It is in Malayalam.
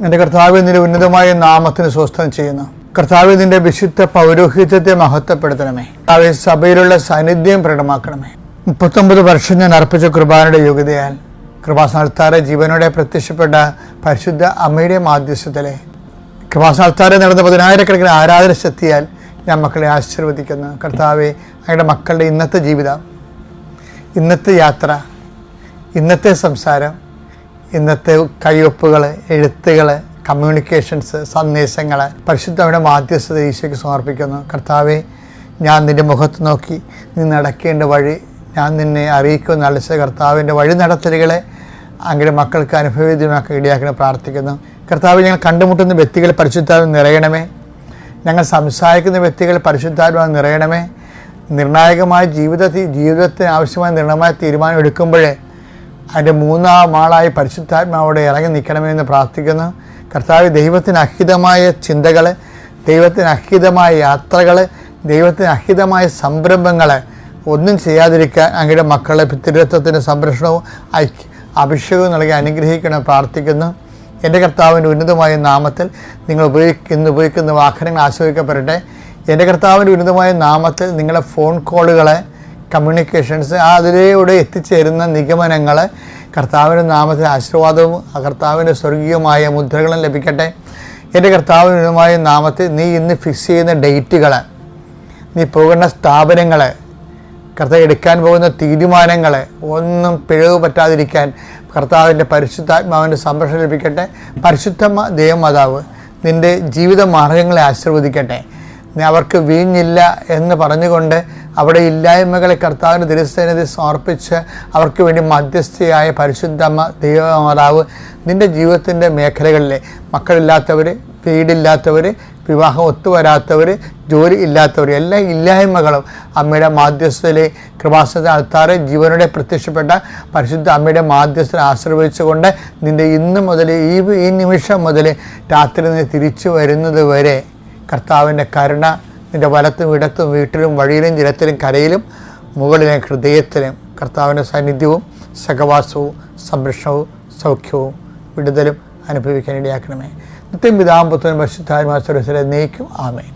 എൻ്റെ കർത്താവ് നിന്റെ ഉന്നതമായ നാമത്തിന് സ്വസ്ഥം ചെയ്യുന്നു. കർത്താവ് നിന്റെ വിശുദ്ധ പൗരോഹിത്യത്തെ മഹത്വപ്പെടുത്തണമേ. കർത്താവ് സഭയിലുള്ള സാന്നിധ്യം പ്രകടമാക്കണമേ. 39 വർഷം ഞാൻ അർപ്പിച്ച കുർബാനയുടെ യോഗ്യതയാൽ കൃപാസനത്താറെ ജീവനോടെ പ്രത്യക്ഷപ്പെട്ട പരിശുദ്ധ അമ്മയുടെ മാധ്യസ്ഥത്തിലെ കൃപാസനത്താറെ നടന്ന 10,000-കണക്കിന് ആരാധന ശക്തിയാൽ ഞാൻ മക്കളെ ആശീർവദിക്കുന്നു. കർത്താവെ, അങ്ങയുടെ മക്കളുടെ ഇന്നത്തെ ജീവിതം, ഇന്നത്തെ യാത്ര, ഇന്നത്തെ സംസാരം, ഇന്നത്തെ കയ്യൊപ്പുകൾ, എഴുത്തുകൾ, കമ്മ്യൂണിക്കേഷൻസ്, സന്ദേശങ്ങൾ പരിശുദ്ധയുടെ മാധ്യസ്ഥത ഈശോയ്ക്ക് സമർപ്പിക്കുന്നു. കർത്താവെ, ഞാൻ നിൻ്റെ മുഖത്ത് നോക്കി നീ നടക്കേണ്ട വഴി ഞാൻ നിന്നെ അറിയിക്കുന്ന അളിച്ച കർത്താവിൻ്റെ വഴി നടത്തലുകളെ അങ്ങയുടെ മക്കൾക്ക് അനുഭവവേദ്യമാക്കി ഇടയാക്കണം പ്രാർത്ഥിക്കുന്നു. കർത്താവ്, ഞങ്ങൾ കണ്ടുമുട്ടുന്ന വ്യക്തികൾ പരിശുദ്ധാത്മാവിൽ നിറയണമേ. ഞങ്ങൾ സംസാരിക്കുന്ന വ്യക്തികൾ പരിശുദ്ധാത്മാവിൽ നിറയണമേ. നിർണായകമായ ജീവിതത്തിന് ആവശ്യമായ നിർണയമായ തീരുമാനം എടുക്കുമ്പോഴേ അതിൻ്റെ മൂന്നാം ആളായി പരിശുദ്ധാത്മാവോടെ ഇറങ്ങി നിൽക്കണമെന്ന് പ്രാർത്ഥിക്കുന്നു. കർത്താവ്, ദൈവത്തിന് അഹിതമായ ചിന്തകൾ, ദൈവത്തിന് അഹിതമായ യാത്രകൾ, ദൈവത്തിന് അഹിതമായ സംരംഭങ്ങൾ ഒന്നും ചെയ്യാതിരിക്കാൻ അങ്ങയുടെ മക്കളെ പിതൃത്വത്തിൻ്റെ സംരക്ഷണവും അഭിഷേകവും നൽകി അനുഗ്രഹിക്കണം പ്രാർത്ഥിക്കുന്നു. എൻ്റെ കർത്താവിൻ്റെ ഉന്നതമായ നാമത്തിൽ നിങ്ങൾ ഉപയോഗിക്കുന്ന വാഹനങ്ങൾ ആസ്വദിക്കപ്പെടട്ടെ. എൻ്റെ കർത്താവിൻ്റെ ഉന്നതമായ നാമത്തിൽ നിങ്ങളുടെ ഫോൺ കോളുകളെ, കമ്മ്യൂണിക്കേഷൻസ്, അതിലൂടെ എത്തിച്ചേരുന്ന നിഗമനങ്ങൾ കർത്താവിൻ്റെ നാമത്തിൽ ആശീർവാദവും കർത്താവിൻ്റെ സ്വർഗീയമായ മുദ്രകളും ലഭിക്കട്ടെ. എൻ്റെ കർത്താവിൻ്റെ ഉന്നതമായ നാമത്തിൽ നീ ഇന്ന് ഫിക്സ് ചെയ്യുന്ന ഡേറ്റുകൾ, നീ പോകുന്ന സ്ഥാപനങ്ങൾ, കർത്താവ് എടുക്കാൻ പോകുന്ന തീരുമാനങ്ങൾ ഒന്നും പിഴവ് പറ്റാതിരിക്കാൻ കർത്താവിൻ്റെ പരിശുദ്ധാത്മാവിൻ്റെ സംരക്ഷണം ലഭിക്കട്ടെ. പരിശുദ്ധ ദേവമാതാവ് നിൻ്റെ ജീവിത മാർഗങ്ങളെ ആശീർവദിക്കട്ടെ. അവർക്ക് വീഞ്ഞില്ല എന്ന് പറഞ്ഞുകൊണ്ട് അവിടെ ഇല്ലായ്മകളെ കർത്താവിൻ്റെ തിരുസന്നിധി സമർപ്പിച്ച് അവർക്ക് വേണ്ടി മധ്യസ്ഥയായ പരിശുദ്ധമ്മ ദൈവമാതാവ് നിൻ്റെ ജീവിതത്തിൻ്റെ മേഖലകളിലെ മക്കളില്ലാത്തവർ, വീടില്ലാത്തവർ, വിവാഹം ഒത്തുവരാത്തവർ, ജോലി ഇല്ലാത്തവർ, എല്ലാ ഇല്ലായ്മകളും അമ്മയുടെ മാധ്യസ്ഥതയിലെ കൃപാസന ആൾത്താറെ ജീവനോടെ പ്രത്യക്ഷപ്പെട്ട പരിശുദ്ധ അമ്മയുടെ മാധ്യസ്ഥനെ ആശ്രയിച്ചുകൊണ്ട് നിൻ്റെ ഇന്ന് മുതൽ ഈ നിമിഷം മുതൽ രാത്രി നിന്ന് തിരിച്ചു വരുന്നത് വരെ കർത്താവിൻ്റെ കരുണ നിൻ്റെ വലത്തും ഇടത്തും വീട്ടിലും വഴിയിലും ജലത്തിലും കരയിലും മുകളിലും ഹൃദയത്തിലും കർത്താവിൻ്റെ സാന്നിധ്യവും സഹവാസവും സംരക്ഷണവും സൗഖ്യവും വിടുതലും അനുഭവിക്കാൻ ഇടയാക്കണമേ. നിത്യം പിതാവും പുത്രനും പരിശുദ്ധാത്മാവും സർവ്വസ്വരും എന്നേക്കും. ആമേൻ.